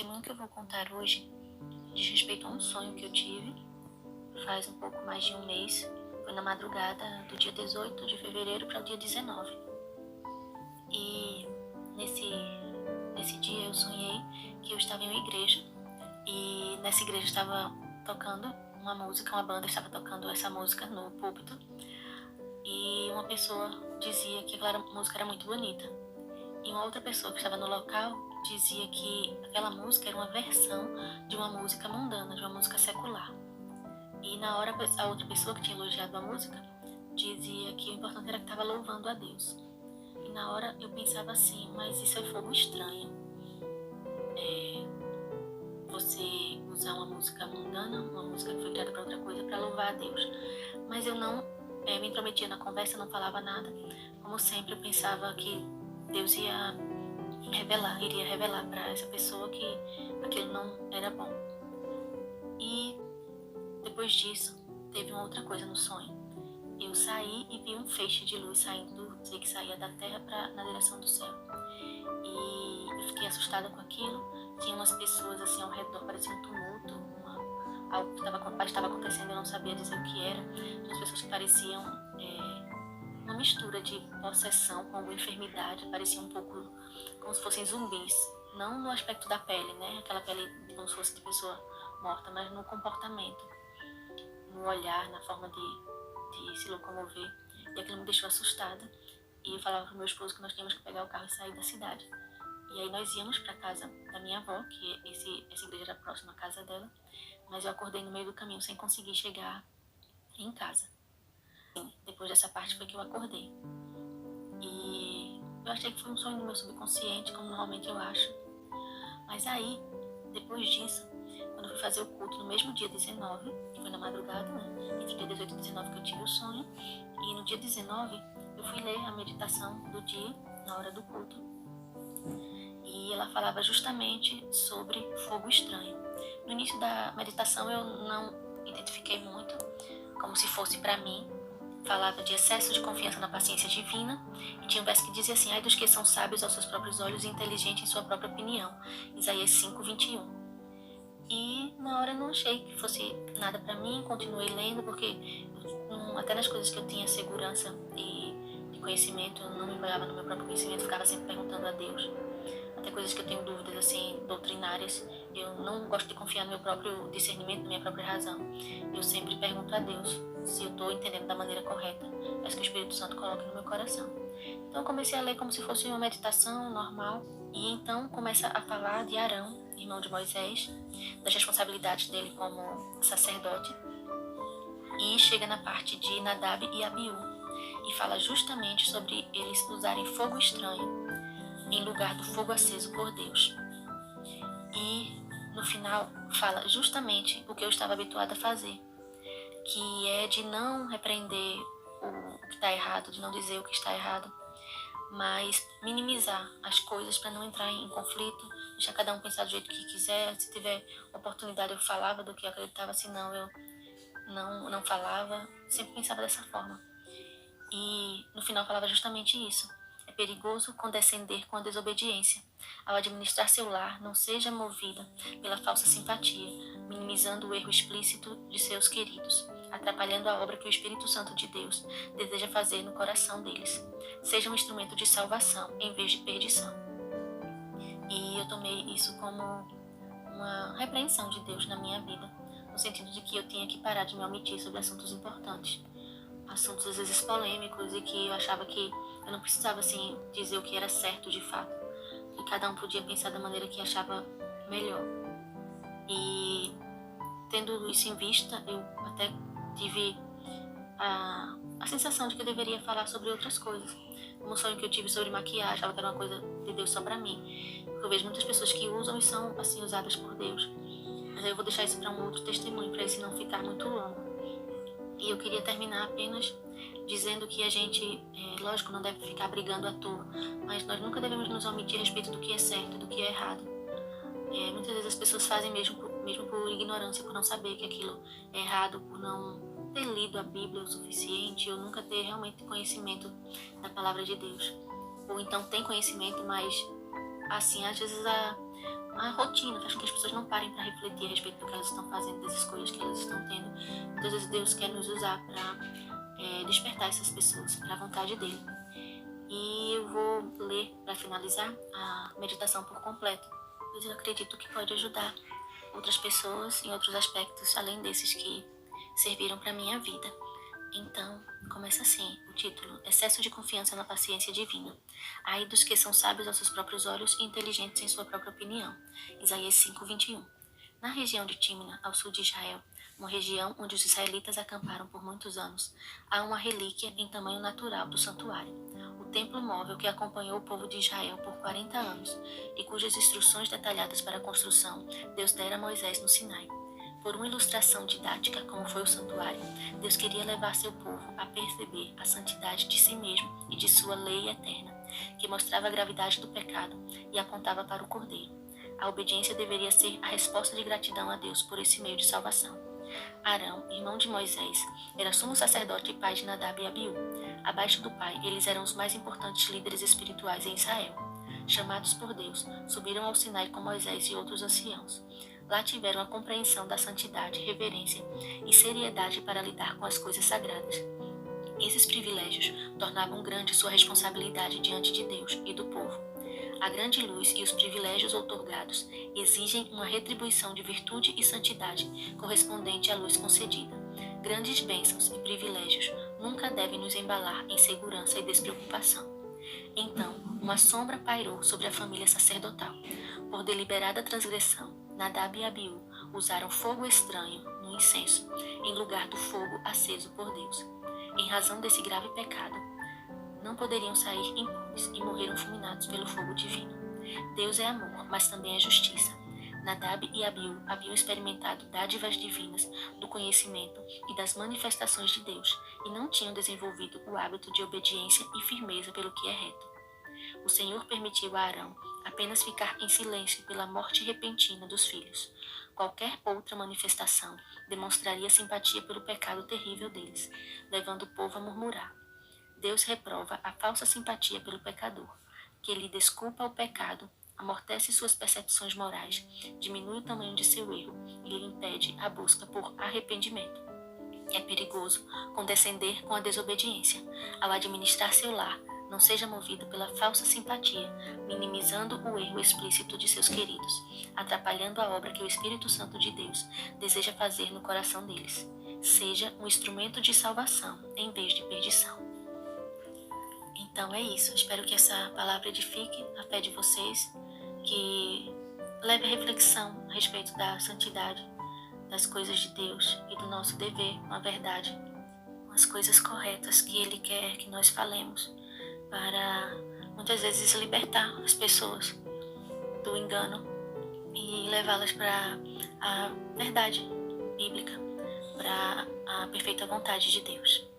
testemunho que eu vou contar hoje diz respeito a um sonho que eu tive faz um pouco mais de um mês. Foi na madrugada do dia 18 de fevereiro para o dia 19. E nesse dia eu sonhei que eu estava em uma igreja. E nessa igreja estava tocando uma música, uma banda estava tocando essa música no púlpito. E uma pessoa dizia que aquela música era muito bonita. E uma outra pessoa que estava no local dizia que aquela música era uma versão de uma música mundana, de uma música secular. E na hora a outra pessoa que tinha elogiado a música dizia que o importante era que estava louvando a Deus. E na hora eu pensava assim, mas isso é fogo estranho. Você usar uma música mundana, uma música que foi criada para outra coisa, para louvar a Deus. Mas eu não me intrometia na conversa, não falava nada. Como sempre, eu pensava que Deus iria revelar para essa pessoa que aquilo não era bom. E depois disso, teve uma outra coisa no sonho. Eu saí e vi um feixe de luz saindo, que saía da terra na direção do céu. E eu fiquei assustada com aquilo. Tinha umas pessoas assim ao redor, parecia um tumulto, algo que estava acontecendo, eu não sabia dizer o que era. Tinha umas pessoas que pareciam uma mistura de possessão com alguma enfermidade, parecia um pouco como se fossem zumbis. Não no aspecto da pele, né? Aquela pele como se fosse de pessoa morta, mas no comportamento, no olhar, na forma de se locomover. E aquilo me deixou assustada. E eu falava pro meu esposo que nós tínhamos que pegar o carro e sair da cidade. E aí nós íamos para casa da minha avó, que essa igreja era próxima à casa dela, mas eu acordei no meio do caminho sem conseguir chegar em casa. Depois dessa parte foi que eu acordei. E eu achei que foi um sonho do meu subconsciente, como normalmente eu acho. Mas aí, depois disso, quando eu fui fazer o culto no mesmo dia 19, que foi na madrugada, né? Entre o dia 18 e 19 que eu tive o sonho, e no dia 19 eu fui ler a meditação do dia, na hora do culto. E ela falava justamente sobre fogo estranho. No início da meditação eu não identifiquei muito, como se fosse para mim. Falava de excesso de confiança na paciência divina, e tinha um verso que dizia assim: ai dos que são sábios aos seus próprios olhos e inteligentes em sua própria opinião. Isaías 5:21. E na hora eu não achei que fosse nada para mim, continuei lendo, porque até nas coisas que eu tinha segurança e de conhecimento, eu não me baseava no meu próprio conhecimento, ficava sempre perguntando a Deus. Até coisas que eu tenho dúvidas assim, doutrinárias, eu não gosto de confiar no meu próprio discernimento, na minha própria razão. Eu sempre pergunto a Deus se eu estou entendendo da maneira correta. Peço que o Espírito Santo coloque no meu coração. Então eu comecei a ler como se fosse uma meditação normal. E então começa a falar de Arão, irmão de Moisés, das responsabilidades dele como sacerdote. E chega na parte de Nadab e Abiú. E fala justamente sobre eles usarem fogo estranho em lugar do fogo aceso por Deus. E no final fala justamente o que eu estava habituada a fazer, que é de não repreender o que está errado, de não dizer o que está errado, mas minimizar as coisas para não entrar em conflito, deixar cada um pensar do jeito que quiser. Se tiver oportunidade eu falava do que eu acreditava, se não eu não falava, sempre pensava dessa forma. E no final falava justamente isso. É perigoso condescender com a desobediência. Ao administrar seu lar, não seja movida pela falsa simpatia, minimizando o erro explícito de seus queridos, atrapalhando a obra que o Espírito Santo de Deus deseja fazer no coração deles. Seja um instrumento de salvação em vez de perdição. E eu tomei isso como uma repreensão de Deus na minha vida, no sentido de que eu tinha que parar de me omitir sobre assuntos importantes. Assuntos às vezes polêmicos, e que eu achava que eu não precisava assim dizer o que era certo de fato, que cada um podia pensar da maneira que achava melhor. E tendo isso em vista, eu até tive a sensação de que eu deveria falar sobre outras coisas, como o sonho que eu tive sobre maquiagem, achava que era uma coisa de Deus só pra mim, porque eu vejo muitas pessoas que usam e são assim usadas por Deus. Mas aí eu vou deixar isso para um outro testemunho, para esse não ficar muito longo. E eu queria terminar apenas dizendo que a gente, lógico, não deve ficar brigando à toa, mas nós nunca devemos nos omitir a respeito do que é certo e do que é errado. Muitas vezes as pessoas fazem mesmo por ignorância, por não saber que aquilo é errado, por não ter lido a Bíblia o suficiente, ou nunca ter realmente conhecimento da palavra de Deus. Ou então tem conhecimento, mas assim, às vezes a rotina, faz com que as pessoas não parem para refletir a respeito do que elas estão fazendo, das escolhas que elas estão tendo. Muitas vezes Deus quer nos usar para despertar essas pessoas para a vontade dele. E eu vou ler, para finalizar, a meditação por completo, pois eu acredito que pode ajudar outras pessoas em outros aspectos, além desses que serviram para minha vida. Então, começa assim, o título: Excesso de confiança na paciência divina. Ai dos que são sábios aos seus próprios olhos e inteligentes em sua própria opinião. Isaías 5:21. Na região de Tímina, ao sul de Israel, uma região onde os israelitas acamparam por muitos anos, há uma relíquia em tamanho natural do santuário, o templo móvel que acompanhou o povo de Israel por 40 anos e cujas instruções detalhadas para a construção Deus dera a Moisés no Sinai. Por uma ilustração didática, como foi o santuário, Deus queria levar seu povo a perceber a santidade de si mesmo e de sua lei eterna, que mostrava a gravidade do pecado e apontava para o Cordeiro. A obediência deveria ser a resposta de gratidão a Deus por esse meio de salvação. Arão, irmão de Moisés, era sumo sacerdote e pai de Nadab e Abiú. Abaixo do pai, eles eram os mais importantes líderes espirituais em Israel. Chamados por Deus, subiram ao Sinai com Moisés e outros anciãos. Lá tiveram a compreensão da santidade, reverência e seriedade para lidar com as coisas sagradas. Esses privilégios tornavam grande sua responsabilidade diante de Deus e do povo. A grande luz e os privilégios outorgados exigem uma retribuição de virtude e santidade correspondente à luz concedida. Grandes bênçãos e privilégios nunca devem nos embalar em segurança e despreocupação. Então, uma sombra pairou sobre a família sacerdotal. Por deliberada transgressão, Nadab e Abiú usaram fogo estranho no incenso, em lugar do fogo aceso por Deus. Em razão desse grave pecado, não poderiam sair impunes e morreram fulminados pelo fogo divino. Deus é amor, mas também é justiça. Nadab e Abiú haviam experimentado dádivas divinas do conhecimento e das manifestações de Deus e não tinham desenvolvido o hábito de obediência e firmeza pelo que é reto. O Senhor permitiu a Arão apenas ficar em silêncio pela morte repentina dos filhos. Qualquer outra manifestação demonstraria simpatia pelo pecado terrível deles, levando o povo a murmurar. Deus reprova a falsa simpatia pelo pecador, que lhe desculpa o pecado, amortece suas percepções morais, diminui o tamanho de seu erro e lhe impede a busca por arrependimento. É perigoso condescender com a desobediência. Ao administrar seu lar, não seja movido pela falsa simpatia, minimizando o erro explícito de seus queridos, atrapalhando a obra que o Espírito Santo de Deus deseja fazer no coração deles. Seja um instrumento de salvação em vez de perdição. Então é isso, espero que essa palavra edifique a fé de vocês, que leve a reflexão a respeito da santidade, das coisas de Deus e do nosso dever com a verdade, com as coisas corretas que Ele quer que nós falemos, para muitas vezes libertar as pessoas do engano e levá-las para a verdade bíblica, para a perfeita vontade de Deus.